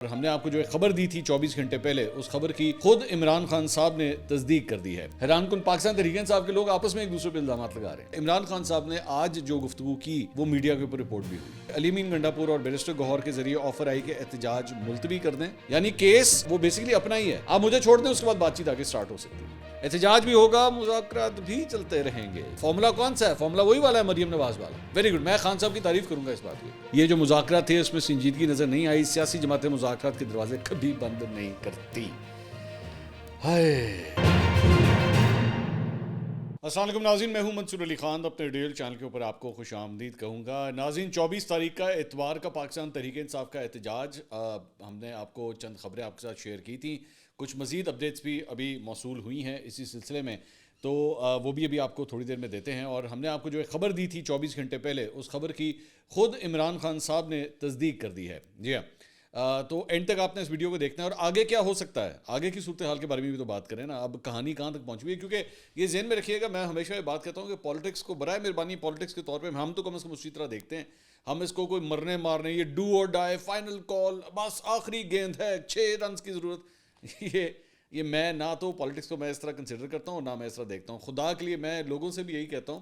ہم نے آپ کو جو خبر دی تھی 24 گھنٹے پہلے، اس خبر کی خود عمران خان صاحب نے تصدیق کر دی ہے۔ حیران کن پاکستان تحریک انصاف کے لوگ آپس میں ایک دوسرے پہ الزامات لگا رہے ہیں۔ عمران خان صاحب نے آج جو گفتگو کی وہ میڈیا کے اوپر رپورٹ بھی ہوئی۔ علی امین گنڈا پور اور بیرسٹر گوہر کے ذریعے آفر آئی کہ احتجاج ملتوی کر دیں، یعنی کیس وہ بیسیکلی اپنا ہی ہے، آپ مجھے چھوڑ دیں، اس کے بعد بات چیت آگے سٹارٹ ہو سکتی ہے، احتجاج بھی ہوگا، مذاکرات بھی چلتے رہیں گے۔ فارمولا کون سا ہے؟ فارمولا وہی والا ہے، مریم نواز والا۔ ویری گڈ، میں خان صاحب کی تعریف کروں گا اس بات کی۔ یہ جو مذاکرات تھے اس میں سنجیدگی نظر نہیں آئی، سیاسی جماعتیں مذاکرات کے دروازے کبھی بند نہیں کرتی۔ السلام علیکم ناظرین، میں ہوں منصور علی خان، اپنے ڈیل چینل کے اوپر آپ کو خوش آمدید کہوں گا۔ ناظرین، 24 تاریخ کا اتوار کا پاکستان تحریک انصاف کا احتجاج، ہم نے آپ کو چند خبریں آپ کے ساتھ شیئر کی تھیں، کچھ مزید اپڈیٹس بھی ابھی موصول ہوئی ہیں اسی سلسلے میں، تو وہ بھی ابھی آپ کو تھوڑی دیر میں دیتے ہیں۔ اور ہم نے آپ کو جو ایک خبر دی تھی 24 گھنٹے پہلے، اس خبر کی خود عمران خان صاحب نے تصدیق کر دی ہے۔ جی ہاں، تو اینڈ تک آپ نے اس ویڈیو کو دیکھنا ہے، اور آگے کیا ہو سکتا ہے، آگے کی صورتحال کے بارے میں بھی تو بات کریں نا۔ اب کہانی کہاں تک پہنچ ہوئی ہے، کیونکہ یہ ذہن میں رکھیے گا، میں ہمیشہ یہ بات کہتا ہوں کہ پالیٹکس کو برائے مہربانی پالیٹکس کے طور پہ ہم تو کم از کم اسی طرح دیکھتے ہیں، ہم اس کو کوئی مرنے مارنے، یہ ڈو اور ڈائی، فائنل کال، بس آخری گیند ہے، 6 رنز کی ضرورت، یہ میں نہ تو پالیٹکس کو میں اس طرح کنسیڈر کرتا ہوں، نہ میں اس طرح دیکھتا ہوں۔ خدا کے لیے میں لوگوں سے بھی یہی کہتا ہوں،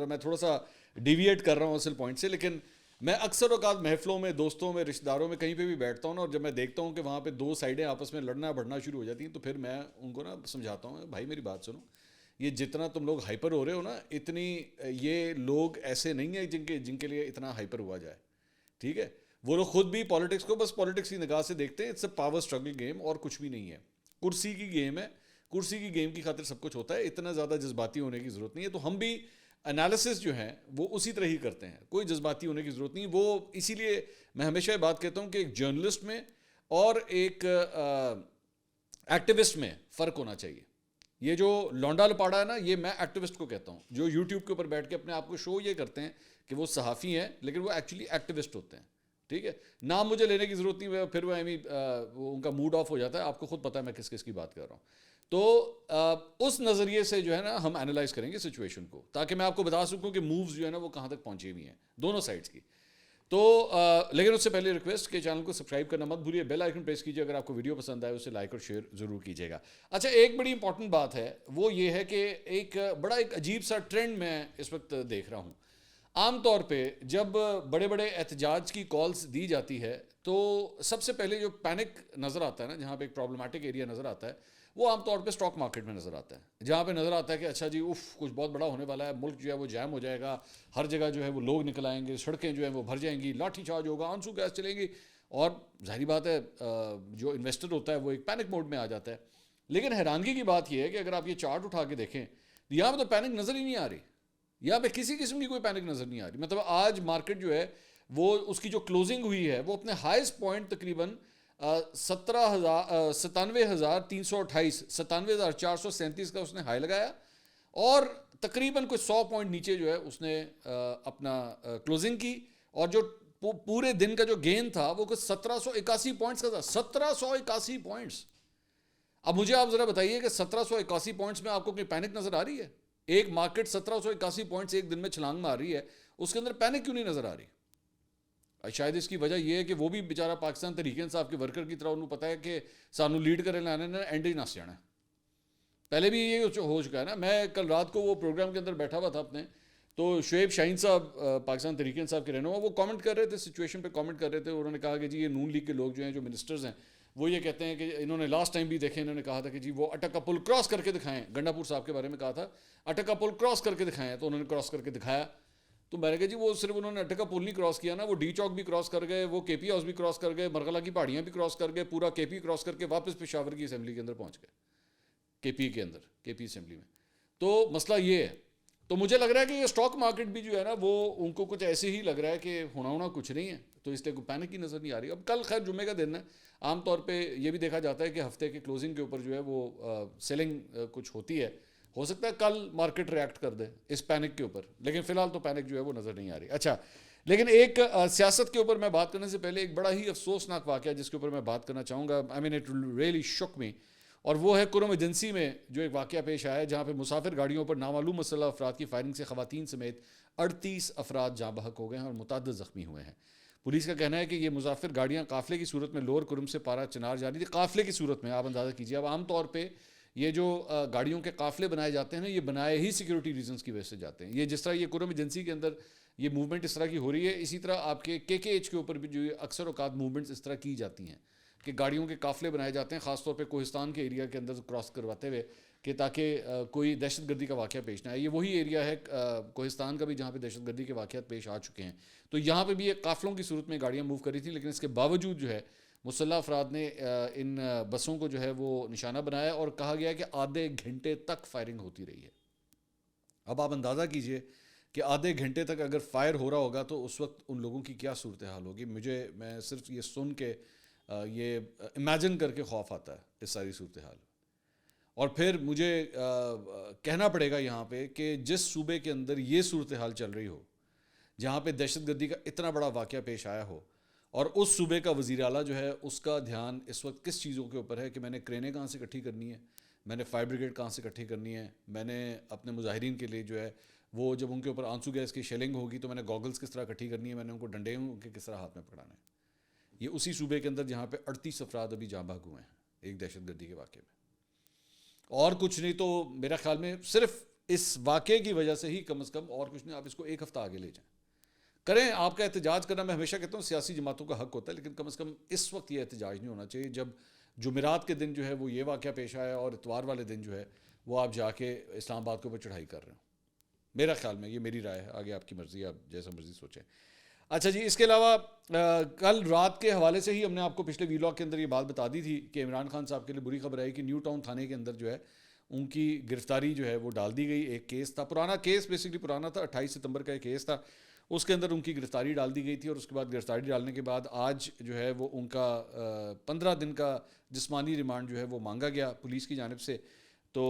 میں تھوڑا سا ڈیویٹ کر رہا ہوں اصل پوائنٹ سے، لیکن میں اکثر اوقات محفلوں میں، دوستوں میں، رشتہ داروں میں، کہیں پہ بھی بیٹھتا ہوں نا، اور جب میں دیکھتا ہوں کہ وہاں پہ دو سائڈیں آپس میں لڑنا بڑھنا شروع ہو جاتی ہیں، تو پھر میں ان کو نا سمجھاتا ہوں، بھائی میری بات سنو، یہ جتنا تم لوگ ہائپر ہو رہے ہو نا، اتنی یہ لوگ ایسے نہیں ہیں جن کے لیے اتنا ہائپر ہوا جائے، ٹھیک ہے؟ وہ لوگ خود بھی پالیٹکس کو بس پالیٹکس کی نگاہ سے دیکھتے ہیں، it's a power struggle game اور کچھ بھی نہیں ہے، کرسی کی گیم ہے، کرسی کی گیم کی خاطر سب کچھ ہوتا ہے، اتنا زیادہ جذباتی ہونے کی ضرورت نہیں ہے۔ تو ہم بھی انالیسس جو ہیں وہ اسی طرح ہی کرتے ہیں، کوئی جذباتی ہونے کی ضرورت نہیں۔ وہ اسی لیے میں ہمیشہ یہ بات کہتا ہوں کہ ایک جرنلسٹ میں اور ایک ایکٹیوسٹ میں فرق ہونا چاہیے۔ یہ جو لونڈا لپاڑا ہے نا، یہ میں ایکٹیوسٹ کو کہتا ہوں، جو یوٹیوب کے اوپر بیٹھ کے اپنے آپ کو شو یہ کرتے ہیں کہ وہ صحافی ہیں، لیکن وہ ایکچولی ایکٹیوسٹ ہوتے ہیں، ٹھیک ہے؟ نام مجھے لینے کی ضرورت نہیں، پھر وہ ان کا موڈ آف ہو جاتا ہے، آپ کو خود پتہ ہے میں کس کس کی بات کر رہا ہوں۔ تو اس نظریے سے جو ہے نا ہم انالائز کریں گے سچویشن کو، تاکہ میں آپ کو بتا سکوں کہ مووز جو ہے نا وہ کہاں تک پہنچے ہوئی ہیں دونوں سائڈس کی۔ تو لیکن اس سے پہلے ریکویسٹ کہ چینل کو سبسکرائب کرنا مت بھولیے، بیل آئیکن پریس کیجیے، اگر آپ کو ویڈیو پسند آئے اسے لائک اور شیئر ضرور کیجیے گا۔ اچھا، ایک بڑی امپورٹنٹ بات ہے، وہ یہ ہے کہ ایک عجیب سا ٹرینڈ میں اس وقت دیکھ رہا ہوں۔ عام طور پہ جب بڑے بڑے احتجاج کی کالز دی جاتی ہے تو سب سے پہلے جو پینک نظر آتا ہے نا، جہاں پہ ایک پرابلمٹک ایریا نظر آتا ہے، وہ عام طور پہ اسٹاک مارکیٹ میں نظر آتا ہے، جہاں پہ نظر آتا ہے کہ اچھا جی کچھ بہت بڑا ہونے والا ہے، ملک جو ہے وہ جیم ہو جائے گا، ہر جگہ جو ہے وہ لوگ نکل آئیں گے، سڑکیں جو ہیں وہ بھر جائیں گی، لاٹھی چارج ہوگا، آنسو گیس چلیں گی، اور ظاہری بات ہے جو انویسٹر ہوتا ہے وہ ایک پینک موڈ میں آ جاتا ہے۔ لیکن حیرانگی کی بات یہ ہے کہ اگر آپ یہ چارٹ اٹھا کے دیکھیں، یہاں پہ تو پینک نظر ہی نہیں آ رہی، یہاں پہ کسی قسم کی کوئی پینک نظر نہیں آ رہی۔ مطلب آج مارکیٹ جو ہے وہ اس کی جو کلوزنگ ہوئی ہے وہ اپنے ہائیسٹ پوائنٹ تقریباً 97,328 97,437 کا اس نے ہائی لگایا، اور تقریباً کوئی 100 پوائنٹ نیچے جو ہے اس نے اپنا کلوزنگ کی، اور جو پورے دن کا جو گین تھا وہ کوئی 1781 پوائنٹس کا تھا، 1781 پوائنٹس۔ اب مجھے آپ ذرا بتائیے کہ 1781 پوائنٹس میں آپ کو کوئی پینک نظر آ رہی ہے؟ ایک مارکیٹ 1781 پوائنٹس ایک دن میں چھلانگ مار رہی ہے، اس کے اندر پینک کیوں نہیں نظر آ رہی؟ شاید اس کی وجہ یہ ہے کہ وہ بھی بیچارہ پاکستان تحریک انصاف کے ورکر کی طرح انہوں پتہ ہے کہ سانو لیڈ کرنے لانے نے اینڈ ہی نس جانا ہے۔ پہلے بھی یہ ہو چکا ہے نا، میں کل رات کو وہ پروگرام کے اندر بیٹھا ہوا تھا اپنے، تو شعیب شاہین صاحب پاکستان تحریک انصاف کے رہنما، وہ کامنٹ کر رہے تھے، سچویشن پہ کامنٹ کر رہے تھے، انہوں نے کہا کہ جی یہ نون لیگ کے لوگ جو ہیں، جو منسٹرز ہیں، وہ یہ کہتے ہیں کہ انہوں نے لاسٹ ٹائم بھی دیکھے، انہوں نے کہا تھا کہ جی وہ اٹک کا پل کراس کر کے دکھائیں، گنڈا پور صاحب کے بارے میں کہا تھا اٹک کا پل کراس کر کے دکھائیں، تو انہوں نے کراس کر کے دکھایا۔ تو میں نے کہا جی وہ صرف انہوں نے اٹک کا پل نہیں کراس کیا نا، وہ ڈی چوک بھی کراس کر گئے، وہ کے پی ہاؤس بھی کراس کر گئے، مرغلہ کی پہاڑیاں بھی کراس کر گئے، پورا کے پی کراس کر کے واپس پشاور کی اسمبلی کے اندر پہنچ گئے، کے پی کے اندر، کے پی اسمبلی میں۔ تو مسئلہ یہ ہے، تو مجھے لگ رہا ہے کہ یہ اسٹاک مارکیٹ بھی جو ہے نا وہ ان کو کچھ ایسے ہی لگ رہا ہے کہ ہونا کچھ نہیں ہے، تو اس لیے کوئی پینک کی نظر نہیں آ رہی۔ اب کل خیر جمعے کا دن ہے، عام طور پہ یہ بھی دیکھا جاتا ہے کہ ہفتے کے کلوزنگ کے اوپر جو ہے وہ سیلنگ کچھ ہوتی ہے، ہو سکتا ہے کل مارکیٹ ریئیکٹ کر دے اس پینک کے اوپر، لیکن فی الحال تو پینک جو ہے وہ نظر نہیں آ رہی۔ اچھا، لیکن ایک سیاست کے اوپر میں بات کرنے سے پہلے ایک بڑا ہی افسوسناک واقعہ جس کے اوپر میں بات کرنا چاہوں گا، آئی مین اٹ ریئلی شوک می، اور وہ ہے کرم ایجنسی میں جو ایک واقعہ پیش آیا ہے، جہاں پہ مسافر گاڑیوں پر نامعلوم مسلح افراد کی فائرنگ سے خواتین سمیت 38 افراد جاں بحق ہو گئے ہیں اور متعدد زخمی ہوئے ہیں۔ پولیس کا کہنا ہے کہ یہ مسافر گاڑیاں قافلے کی صورت میں لور کرم سے پارا چنار جا رہی تھی. قافلے کی صورت میں آپ اندازہ کیجیے. اب عام طور پہ یہ جو گاڑیوں کے قافلے بنائے جاتے ہیں نا, یہ بنائے ہی سیکیورٹی ریزنس کی وجہ سے جاتے ہیں. یہ جس طرح یہ کرم ایجنسی کے اندر یہ موومنٹ اس طرح کی ہو رہی ہے, اسی طرح آپ کے ایچ کے اوپر بھی جو اکثر اوقات موومنٹس اس طرح کی جاتی ہیں کہ گاڑیوں کے قافلے بنائے جاتے ہیں, خاص طور پہ کوہستان کے ایریا کے اندر کراس کرواتے ہوئے, کہ تاکہ کوئی دہشت گردی کا واقعہ پیش نہ آئے. یہ وہی ایریا ہے کوہستان کا بھی جہاں پہ دہشت گردی کے واقعات پیش آ چکے ہیں. تو یہاں پہ بھی ایک قافلوں کی صورت میں گاڑیاں موو کر رہی تھیں, لیکن اس کے باوجود جو ہے مسلح افراد نے ان بسوں کو جو ہے وہ نشانہ بنایا اور کہا گیا کہ آدھے گھنٹے تک فائرنگ ہوتی رہی ہے. اب آپ اندازہ کیجئے کہ آدھے گھنٹے تک اگر فائر ہو رہا ہوگا تو اس وقت ان لوگوں کی کیا صورتحال ہوگی. میں صرف یہ سن کے یہ امیجن کر کے خوف آتا ہے اس ساری صورتحال. اور پھر مجھے کہنا پڑے گا یہاں پہ کہ جس صوبے کے اندر یہ صورتحال چل رہی ہو, جہاں پہ دہشت گردی کا اتنا بڑا واقعہ پیش آیا ہو, اور اس صوبے کا وزیر اعلیٰ جو ہے اس کا دھیان اس وقت کس چیزوں کے اوپر ہے کہ میں نے کرینیں کہاں سے اکٹھی کرنی ہے, میں نے فائر بریگیڈ کہاں سے اکٹھی کرنی ہے, میں نے اپنے مظاہرین کے لیے جو ہے وہ جب ان کے اوپر آنسو گیس کی شیلنگ ہوگی تو میں نے گوگلز کس طرح اکٹھی کرنی ہے, میں نے ان کو ڈنڈے ان کے کس طرح ہاتھ میں پکڑانا ہے. یہ اسی صوبے کے اندر جہاں پہ 38 افراد ابھی جاں بحق ہوئے ہیں ایک دہشت گردی کے واقعے میں. اور کچھ نہیں تو میرا خیال میں صرف اس واقعے کی وجہ سے ہی کم از کم, اور کچھ نہیں, آپ اس کو ایک ہفتہ آگے لے جائیں, کریں. آپ کا احتجاج کرنا, میں ہمیشہ کہتا ہوں سیاسی جماعتوں کا حق ہوتا ہے, لیکن کم از کم اس وقت یہ احتجاج نہیں ہونا چاہیے جب جمعرات کے دن جو ہے وہ یہ واقعہ پیش آیا اور اتوار والے دن جو ہے وہ آپ جا کے اسلام آباد کے اوپر چڑھائی کر رہے ہوں. میرا خیال میں یہ میری رائے ہے, آگے آپ کی مرضی, آپ جیسا مرضی سوچیں. اچھا جی, اس کے علاوہ کل رات کے حوالے سے ہی ہم نے آپ کو پچھلے ویلاگ کے اندر یہ بات بتا دی تھی کہ عمران خان صاحب کے لیے بری خبر آئی کہ نیو ٹاؤن تھانے کے اندر جو ہے ان کی گرفتاری جو ہے وہ ڈال دی گئی. ایک کیس تھا, پرانا کیس, بیسکلی پرانا تھا, 28 ستمبر کا ایک کیس تھا, اس کے اندر ان کی گرفتاری ڈال دی گئی تھی. اور اس کے بعد گرفتاری ڈالنے کے بعد آج جو ہے وہ ان کا 15 دن کا جسمانی ریمانڈ جو ہے وہ مانگا گیا پولیس کی جانب سے. تو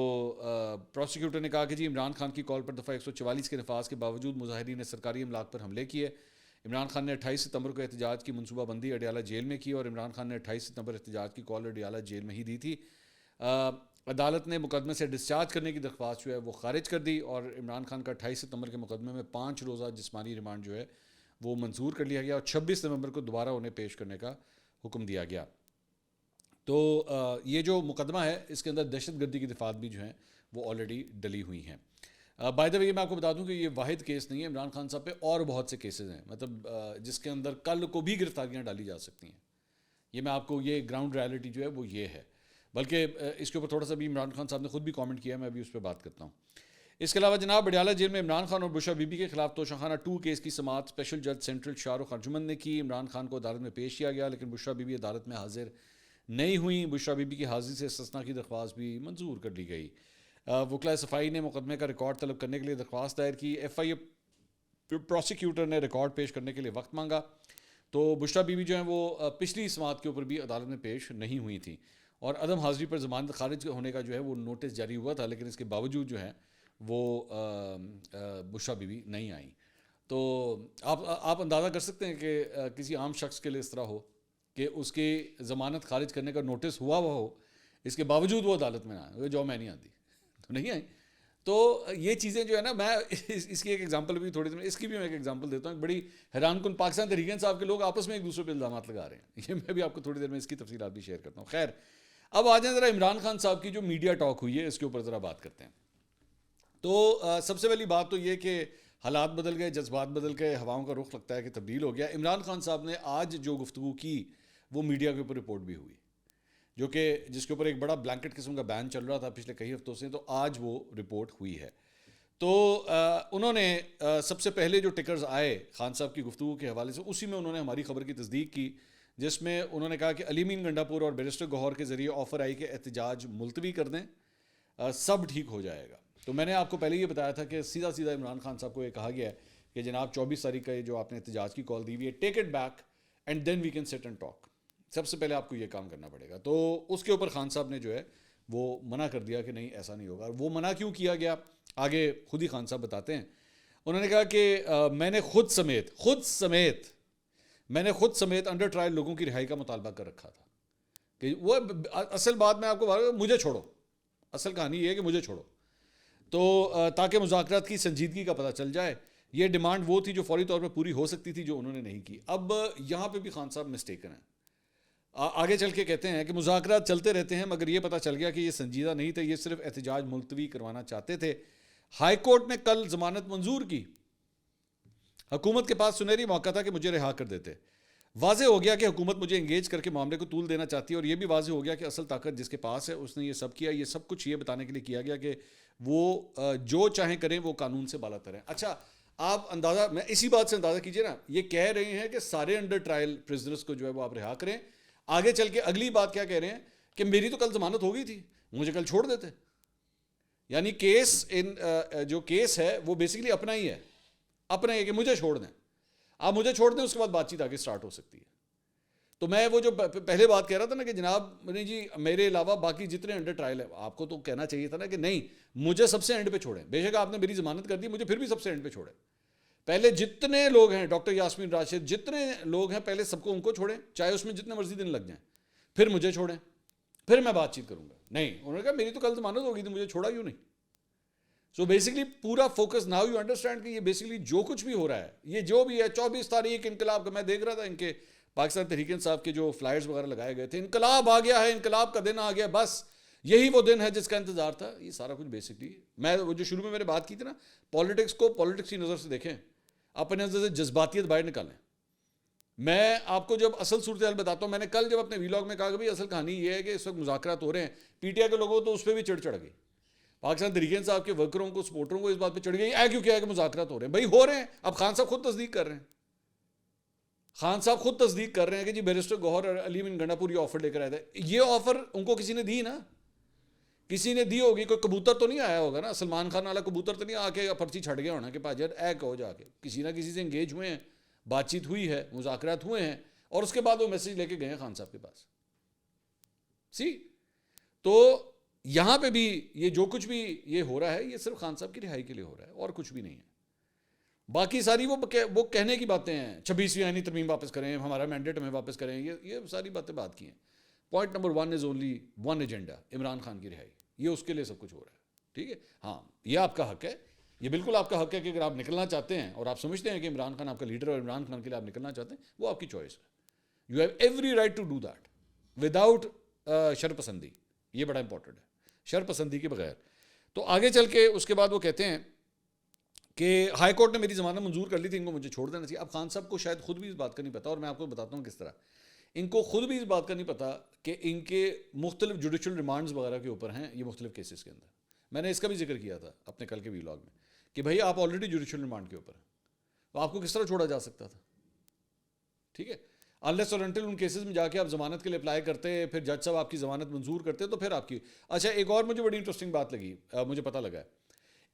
پروسیکیوٹر نے کہا کہ جی عمران خان کی کال پر دفعہ 144 کے نفاذ کے باوجود مظاہرین نے سرکاری املاک پر حملے کیے. عمران خان نے 28 ستمبر کو احتجاج کی منصوبہ بندی اڈیالہ جیل میں کی, اور عمران خان نے 28 ستمبر احتجاج کی کال اڈیالہ جیل میں ہی دی تھی. عدالت نے مقدمے سے ڈسچارج کرنے کی درخواست جو ہے وہ خارج کر دی, اور عمران خان کا 28 ستمبر کے مقدمے میں 5 روزہ جسمانی ریمانڈ جو ہے وہ منظور کر لیا گیا, اور 26 نومبر کو دوبارہ انہیں پیش کرنے کا حکم دیا گیا. تو یہ جو مقدمہ ہے اس کے اندر دہشت گردی کی دفعات بھی جو ہیں وہ آلریڈی ڈلی ہوئی ہیں. بائی دا وے میں آپ کو بتا دوں کہ یہ واحد کیس نہیں ہے عمران خان صاحب پہ, اور بہت سے کیسز ہیں, مطلب جس کے اندر کل کو بھی گرفتاریاں ڈالی جا سکتی ہیں. یہ میں آپ کو, یہ گراؤنڈ ریالٹی جو ہے وہ یہ ہے. بلکہ اس کے اوپر تھوڑا سا بھی عمران خان صاحب نے خود بھی کامنٹ کیا ہے, میں ابھی اس پہ بات کرتا ہوں. اس کے علاوہ جناب اڈیالہ جیل میں عمران خان اور بشرا بی بی کے خلاف توشہ خانہ 2 کیس کی سماعت اسپیشل جج سینٹرل شاہ رخ ارجمن نے کی. عمران خان کو عدالت میں پیش کیا گیا, لیکن بشرا بی بی عدالت میں حاضر نہیں ہوئی. بشرا بی بی کی حاضری سے استثناء کی درخواست بھی منظور کر لی گئی. وکلاء صفائی نے مقدمے کا ریکارڈ طلب کرنے کے لیے درخواست دائر کی. ایف آئی اے پروسیکیوٹر نے ریکارڈ پیش کرنے کے لیے وقت مانگا. تو بشرا بی بی جو ہیں وہ پچھلی سماعت کے اوپر بھی عدالت میں پیش نہیں ہوئی تھیں, اور عدم حاضری پر ضمانت خارج ہونے کا جو ہے وہ نوٹس جاری ہوا تھا, لیکن اس کے باوجود جو ہے وہ بشرا بی بی نہیں آئیں. تو آپ اندازہ کر سکتے ہیں کہ کسی عام شخص کے لیے اس طرح ہو کہ اس کی ضمانت خارج کرنے کا نوٹس ہوا ہو, اس کے باوجود وہ عدالت میں نہ آئے, جو میں نہیں آتی تو نہیں آئی. تو یہ چیزیں جو ہے نا, میں اس کی ایک ایگزامپل بھی تھوڑی دیر میں, اس کی بھی میں ایک ایگزامپل دیتا ہوں. ایک بڑی حیران کن پاکستان تحریک انصاف کے لوگ آپس میں ایک دوسرے پہ الزامات لگا رہے ہیں. یہ میں بھی آپ کو تھوڑی دیر میں اس کی تفصیلات بھی شیئر کرتا ہوں. خیر, اب آ جائیں ذرا عمران خان صاحب کی جو میڈیا ٹاک ہوئی ہے اس کے اوپر ذرا بات کرتے ہیں. تو سب سے پہلی بات تو یہ کہ حالات بدل گئے, جذبات بدل گئے, ہواؤں کا رخ لگتا ہے کہ تبدیل ہو گیا. عمران خان صاحب نے آج جو گفتگو کی وہ میڈیا کے اوپر رپورٹ بھی ہوئی, جو کہ جس کے اوپر ایک بڑا بلینکٹ قسم کا بین چل رہا تھا پچھلے کئی ہفتوں سے, تو آج وہ رپورٹ ہوئی ہے. تو انہوں نے سب سے پہلے جو ٹکرز آئے خان صاحب کی گفتگو کے حوالے سے, اسی میں انہوں نے ہماری خبر کی تصدیق کی, جس میں انہوں نے کہا کہ علی مین گنڈا پور اور بیرسٹر گوہر کے ذریعے آفر آئی کہ احتجاج ملتوی کر دیں, سب ٹھیک ہو جائے گا. تو میں نے آپ کو پہلے یہ بتایا تھا کہ سیدھا سیدھا عمران خان صاحب کو یہ کہا گیا ہے کہ جناب 24 تاریخ کا جو آپ نے احتجاج کی کال دی ہوئی ہے, take it back and then we can sit and talk. سب سے پہلے آپ کو یہ کام کرنا پڑے گا. تو اس کے اوپر خان صاحب نے جو ہے وہ منع کر دیا کہ نہیں ایسا نہیں ہوگا. وہ منع کیوں کیا گیا آگے خود ہی خان صاحب بتاتے ہیں. انہوں نے کہا کہ میں نے خود سمیت انڈر ٹرائل لوگوں کی رہائی کا مطالبہ کر رکھا تھا. کہ وہ اصل بات میں آپ کو بتا, مجھے چھوڑو, اصل کہانی یہ ہے کہ مجھے چھوڑو, تو تاکہ مذاکرات کی سنجیدگی کا پتہ چل جائے یہ ڈیمانڈ وہ تھی جو فوری طور پہ پوری ہو سکتی تھی، جو انہوں نے نہیں کی. اب یہاں پہ بھی خان صاحب مسٹیکن ہیں. آگے چل کے کہتے ہیں کہ مذاکرات چلتے رہتے ہیں مگر یہ پتہ چل گیا کہ یہ سنجیدہ نہیں تھے، یہ صرف احتجاج ملتوی کروانا چاہتے تھے. ہائی کورٹ نے کل ضمانت منظور کی. حکومت کے پاس سنہری موقع تھا کہ مجھے رہا کر دیتے. واضح ہو گیا کہ حکومت مجھے انگیج کر کے معاملے کو طول دینا چاہتی ہے، اور یہ بھی واضح ہو گیا کہ اصل طاقت جس کے پاس ہے اس نے یہ سب کیا. یہ سب کچھ یہ بتانے کے لیے کیا گیا کہ وہ جو چاہیں کریں وہ قانون سے بالا تر ہیں. اچھا آپ اندازہ، میں اسی بات سے اندازہ کیجئے نا، یہ کہہ رہے ہیں کہ سارے انڈر ٹرائل پرزنرز کو جو ہے وہ آپ رہا کریں. آگے چل کے اگلی بات کیا کہہ رہے ہیں کہ میری تو کل ضمانت ہو گئی تھی، مجھے کل چھوڑ دیتے. یعنی کیس جو کیس ہے وہ بیسیکلی اپنا ہی ہے، اپنا ہی کہ مجھے چھوڑ دیں. آپ مجھے چھوڑ دیں، اس کے بعد بات چیت آگے سٹارٹ ہو سکتی ہے. تو میں وہ جو پہلے بات کہہ رہا تھا نا کہ جناب نہیں جی میرے علاوہ باقی جتنے انڈر ٹرائل ہیں، آپ کو تو کہنا چاہیے تھا نا کہ نہیں مجھے سب سے اینڈ پہ چھوڑیں. بے شک آپ نے میری ضمانت کر دی، مجھے پھر بھی سب سے اینڈ پہ چھوڑیں. پہلے جتنے لوگ ہیں، ڈاکٹر یاسمین راشد، جتنے لوگ ہیں پہلے سب کو ان کو چھوڑیں، چاہے اس میں جتنے مرضی دن لگ جائیں، پھر مجھے چھوڑیں، پھر میں بات چیت کروں گا. نہیں، انہوں نے کہا میری تو کل ضمانت ہو گئی تھی، مجھے چھوڑا کیوں نہیں. سو بیسکلی پورا فوکس ناؤ یو انڈرسٹینڈ کہ یہ بیسکلی جو کچھ بھی ہو رہا ہے، یہ جو بھی ہے 24 تاریخ انقلاب کا، میں دیکھ رہا تھا ان کے پاکستان تحریک انصاف کے جو فلائرز وغیرہ لگائے گئے تھے، انقلاب آ گیا ہے، انقلاب کا دن آ گیا، بس یہی وہ دن ہے جس کا انتظار تھا. یہ سارا کچھ بیسکلی میں وہ جو شروع میں نے بات کی تھی نا، پالیٹکس کو پالیٹکس کی نظر سے دیکھیں، اپنے نظر سے جذباتیت باہر نکالیں. میں آپ کو جب اصل صورتحال بتاتا ہوں، میں نے کل جب اپنے ویلاگ میں کہا کہ بھائی اصل کہانی یہ ہے کہ اس وقت مذاکرات ہو رہے ہیں، پی ٹی آئی کے لوگوں تو اس پہ بھی چڑھ گئی، پاکستان تحریک انصاف کے ورکروں کو، سپورٹروں کو اس بات پہ چڑھ گئی کیوں کیا ہے کہ مذاکرات ہو رہے ہیں. بھائی ہو رہے ہیں، اب خان صاحب خود تصدیق کر رہے ہیں، خان صاحب خود تصدیق کر رہے ہیں کہ جی بیرسٹر گوہر اور علیم ان گنڈا پور یہ آفر لے کر آئے تھے. یہ آفر ان کو کسی نے دی نا، کسی نے دی ہوگی، کوئی کبوتر تو نہیں آیا ہوگا نا، سلمان خان والا کبوتر تو نہیں آ کے پرچی چھٹ گیا ہونا کہ پاجر اے کہو جا کے. کسی نہ کسی سے انگیج ہوئے ہیں، بات چیت ہوئی ہے، مذاکرات ہوئے ہیں، اور اس کے بعد وہ میسج لے کے گئے ہیں خان صاحب کے پاس. تو یہاں پہ بھی یہ جو کچھ بھی یہ ہو رہا ہے، یہ صرف خان صاحب کی رہائی کے لیے ہو رہا ہے اور کچھ بھی نہیں ہے. باقی ساری وہ کہنے کی باتیں ہیں، 26ویں آئینی ترمیم واپس کریں، ہمارا مینڈیٹ ہمیں واپس کریں، یہ ساری باتیں بات کی ہیں. Point number 1 is only one agenda, Imran Khan کی رہائی. یہ اس کے لیے سب کچھ ہو رہا ہے. ٹھیک ہے، ہاں یہ آپ کا حق ہے، یہ بالکل آپ کا حق ہے کہ اگر آپ نکلنا چاہتے ہیں اور آپ سمجھتے ہیں کہ عمران خان آپ کا لیڈر اور عمران خان کے لیے آپ نکلنا چاہتے ہیں، وہ آپ کی چوائس ہے. You have every right to do that without شرپسندی. یہ بڑا امپورٹنٹ ہے، شرپسندی کے بغیر. تو آگے چل کے اس کے بعد وہ کہتے ہیں کہ ہائی کورٹ نے میری ضمانت منظور کر لی تھی، ان کو مجھے چھوڑ دینا چاہیے. اب خان صاحب کو شاید خود بھی اس بات کا نہیں پتا، اور میں آپ کو بتاتا ہوں کس طرح. ان کو خود بھی اس بات کا نہیں پتا کہ ان کے مختلف جوڈیشل ریمانڈز وغیرہ کے اوپر ہیں یہ مختلف کیسز کے اندر. میں نے اس کا بھی ذکر کیا تھا اپنے کل کے ویلاگ میں کہ بھائی آپ آلریڈی جوڈیشل ریمانڈ کے اوپر ہیں، تو آپ کو کس طرح چھوڑا جا سکتا تھا. ٹھیک ہے، انلیس اور انٹل ان کیسز میں جا کے آپ ضمانت کے لیے اپلائی کرتے، پھر جج صاحب آپ کی ضمانت منظور کرتے، تو پھر آپ کی. اچھا ایک اور مجھے بڑی انٹرسٹنگ بات لگی، مجھے پتہ لگا ہے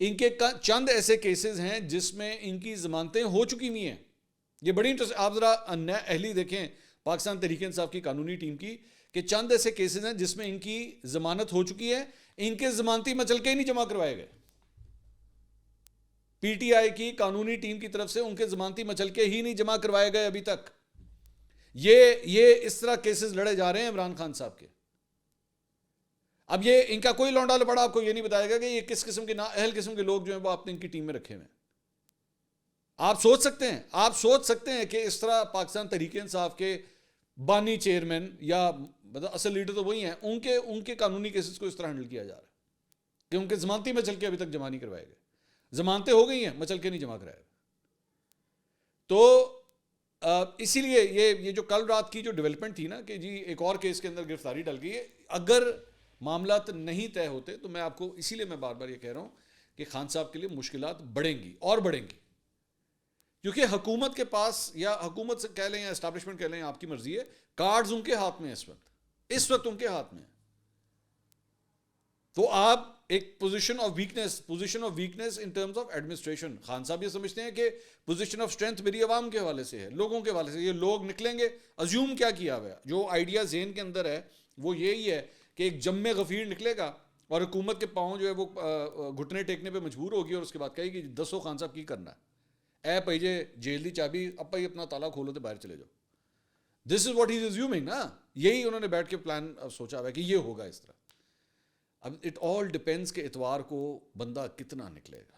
ان کے چند ایسے کیسز ہیں جس میں ان کی ضمانتیں ہو چکی ہوئی ہیں. یہ بڑی انٹرسٹنگ، آپ ذرا اہلی دیکھیں پاکستان تحریک انصاف کی قانونی ٹیم کی، کہ چند ایسے کیسز ہیں جس میں ان کی ضمانت ہو چکی ہے، ان کے ضمانتی مچلکے ہی نہیں جمع کروائے گئے. پی ٹی آئی کی قانونی ٹیم کی طرف سے ان کے ضمانتی مچلکے ہی نہیں جمع کروائے گئے ابھی تک. یہ اس طرح کیسز لڑے جا رہے ہیں عمران خان صاحب کے. اب یہ ان کا کوئی لونڈا لپڑا آپ کو یہ نہیں بتائے گا کہ یہ کس قسم کے نااہل قسم کے لوگ جو ہیں وہ آپ نے ان کی ٹیم میں رکھے ہوئے ہیں. آپ سوچ سکتے ہیں کہ اس طرح پاکستان تحریک انصاف کے بانی چیئرمین یا اصل لیڈر تو وہی ہیں، ان کے قانونی کیسز کو اس طرح ہینڈل کیا جا رہا ہے کہ ان کے ضمانتی مچلکے ابھی تک جمع نہیں کروائے گئے. ضمانتیں ہو گئی ہیں، مچلکے نہیں جمع کرائے گئے. تو اسی لیے یہ جو کل رات کی جو ڈیولپمنٹ تھی نا کہ جی ایک اور کیس کے اندر گرفتاری ڈل گئی ہے، اگر معاملات نہیں طے ہوتے تو میں آپ کو اسی لیے میں بار بار یہ کہہ رہا ہوں کہ خان صاحب کے لیے مشکلات بڑھیں گی اور بڑھیں گی، کیونکہ حکومت کے پاس، یا حکومت سے کہہ لیں یا اسٹیبلشمنٹ کہہ لیں، آپ کی مرضی ہے، کارڈز ان کے ہاتھ میں اس وقت ان کے ہاتھ میں. تو آپ ایک position of weakness in terms of administration. Khan صاحب یہ سمجھتے ہیں کہ پوزیشن آف اسٹرینتھ میری عوام کے حوالے سے ہے، لوگوں کے حوالے سے. یہ لوگ نکلیں گے، ازیوم کیا کیا ہوا ہے، جو آئیڈیا ذہن کے اندر ہے وہ یہی ہے کہ ایک جم غفیر نکلے گا اور حکومت کے پاؤں جو ہے وہ گھٹنے ٹیکنے پہ مجبور ہوگی، اور اس کے بعد کہے گی دسو خان صاحب کی کرنا ہے، اے پہیجے جیل دی چابی، اب پہی اپنا تالا کھولو تو باہر چلے جاؤ. دس is what he is assuming نا، یہی انہوں نے بیٹھ کے پلان سوچا ہوا ہے کہ یہ ہوگا اس طرح. اب اٹ آل ڈپینڈس کہ اتوار کو بندہ کتنا نکلے گا،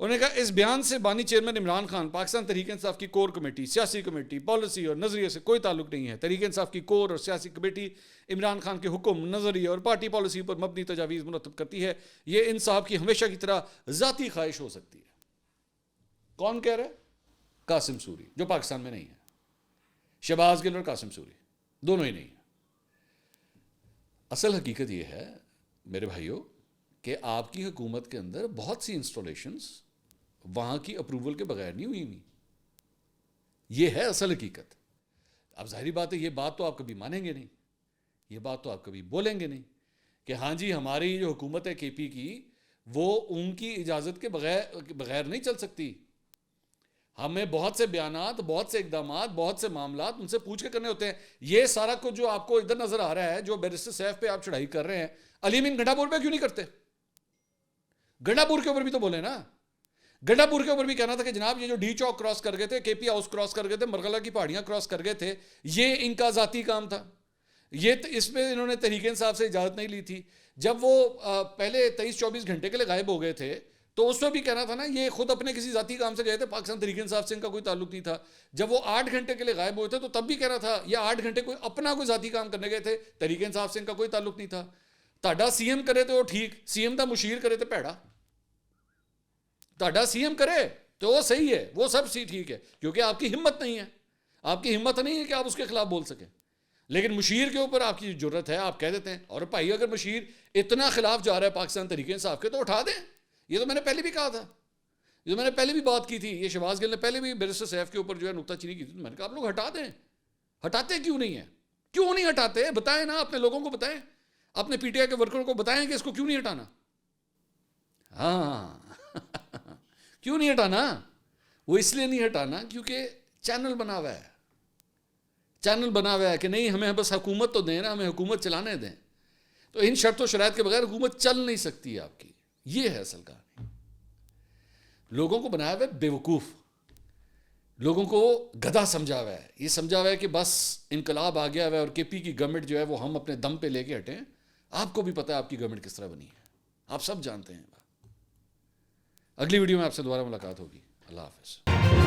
انہوں نے کہا اس بیان سے بانی چیئرمین عمران خان پاکستان تحریک انصاف کی کور کمیٹی، سیاسی کمیٹی، پالیسی اور نظریے سے کوئی تعلق نہیں ہے۔ تحریک انصاف کی کور اور سیاسی کمیٹی عمران خان کے حکم، نظریے اور پارٹی پالیسی پر مبنی تجاویز مرتب کرتی ہے۔ یہ انصاف کی ہمیشہ کی طرح ذاتی خواہش ہو سکتی ہے۔ کون کہہ رہا ہے؟ قاسم سوری، جو پاکستان میں نہیں ہے۔ شہباز گل اور قاسم سوری دونوں ہی نہیں ہیں۔ اصل حقیقت یہ ہے میرے بھائیوں کہ آپ کی حکومت کے اندر بہت سی انسٹالیشنز وہاں کی اپروول کے بغیر نہیں ہوئی۔ یہ ہے اصل حقیقت۔ اب ظاہری بات ہے یہ بات تو آپ کبھی مانیں گے نہیں، یہ بات تو آپ کبھی بولیں گے نہیں کہ ہاں جی ہماری جو حکومت ہے کے پی کی وہ ان کی اجازت کے بغیر نہیں چل سکتی۔ ہمیں بہت سے بیانات، بہت سے اقدامات، بہت سے معاملات ان سے پوچھ کے کرنے ہوتے ہیں۔ یہ سارا کچھ جو آپ کو ادھر نظر آ رہا ہے، جو بیرسٹر سیف پہ آپ چڑھائی کر رہے ہیں، علی امین گنڈا پور پہ کیوں نہیں کرتے؟ گنڈا پور کے اوپر بھی تو بولے نا۔ گنڈا پور کے اوپر بھی کہنا تھا کہ جناب یہ جو ڈی چوک کراس کر گئے تھے، کے پی ہاؤس کراس کر گئے تھے، مرغلہ کی پہاڑیاں کراس کر گئے تھے، یہ ان کا ذاتی کام تھا۔ اس میں انہوں نے تحریک انصاف سے اجازت نہیں لی تھی۔ جب وہ پہلے 23-24 گھنٹے کے لیے غائب ہو گئے تھے تو اس میں بھی کہنا تھا نا یہ خود اپنے کسی ذاتی کام سے گئے تھے، پاکستان تحریک انصاف سے ان کا کوئی تعلق نہیں تھا۔ جب وہ 8 گھنٹے کے لیے غائب ہوئے تھے تو تب بھی کہنا تھا یہ 8 گھنٹے کوئی اپنا کوئی ذاتی کام کرنے گئے تھے، تحریک انصاف سے ان کا کوئی تعلق نہیں تھا۔ تہاڈا سی ایم کرے تو وہ ٹھیک، سی ایم دا مشیر کرے تو پیڑا۔ تہاڈا سی ایم کرے تو وہ صحیح ہے، وہ سب ٹھیک ہے، کیونکہ آپ کی ہمت نہیں ہے، آپ کی ہمت نہیں ہے کہ آپ اس کے خلاف بول سکیں۔ لیکن مشیر کے اوپر آپ کی جرت ہے، آپ کہہ دیتے ہیں۔ اور بھائی اگر مشیر اتنا خلاف جا رہا ہے پاکستان تحریک انصاف کے تو اٹھا دیں۔ یہ تو میں نے پہلے بھی کہا تھا، یہ تو میں نے پہلے بھی بات کی تھی، یہ شہباز گل نے پہلے بھی بیرسٹر سیف کے اوپر جو ہے نکتہ چینی کی تھی، تو میں نے کہا آپ لوگ ہٹا دیں۔ ہٹاتے کیوں نہیں ہیں؟ کیوں نہیں ہٹاتے؟ بتائیں نا، اپنے لوگوں کو بتائیں، اپنے پی ٹی آئی کے ورکروں کو بتائیں کہ اس کو کیوں نہیں ہٹانا۔ ہاں کیوں نہیں ہٹانا؟ وہ اس لیے نہیں ہٹانا کیونکہ چینل بنا ہوا ہے، چینل بنا ہوا ہے کہ نہیں ہمیں بس حکومت تو دیں نا، ہمیں حکومت چلانے دیں۔ تو ان شرط و شرائط کے بغیر حکومت چل نہیں سکتی آپ کی۔ یہ ہے اصل کہانی۔ لوگوں کو بنایا ہوا ہے بیوقوف، لوگوں کو گدھا سمجھا ہوا ہے۔ یہ سمجھا ہوا ہے کہ بس انقلاب آ گیا ہوا ہے اور کے پی کی گورنمنٹ جو ہے وہ ہم اپنے دم پہ لے کے ہٹیں۔ آپ کو بھی پتہ ہے آپ کی گورنمنٹ کس طرح بنی ہے، آپ سب جانتے ہیں۔ اگلی ویڈیو میں آپ سے دوبارہ ملاقات ہوگی۔ اللہ حافظ۔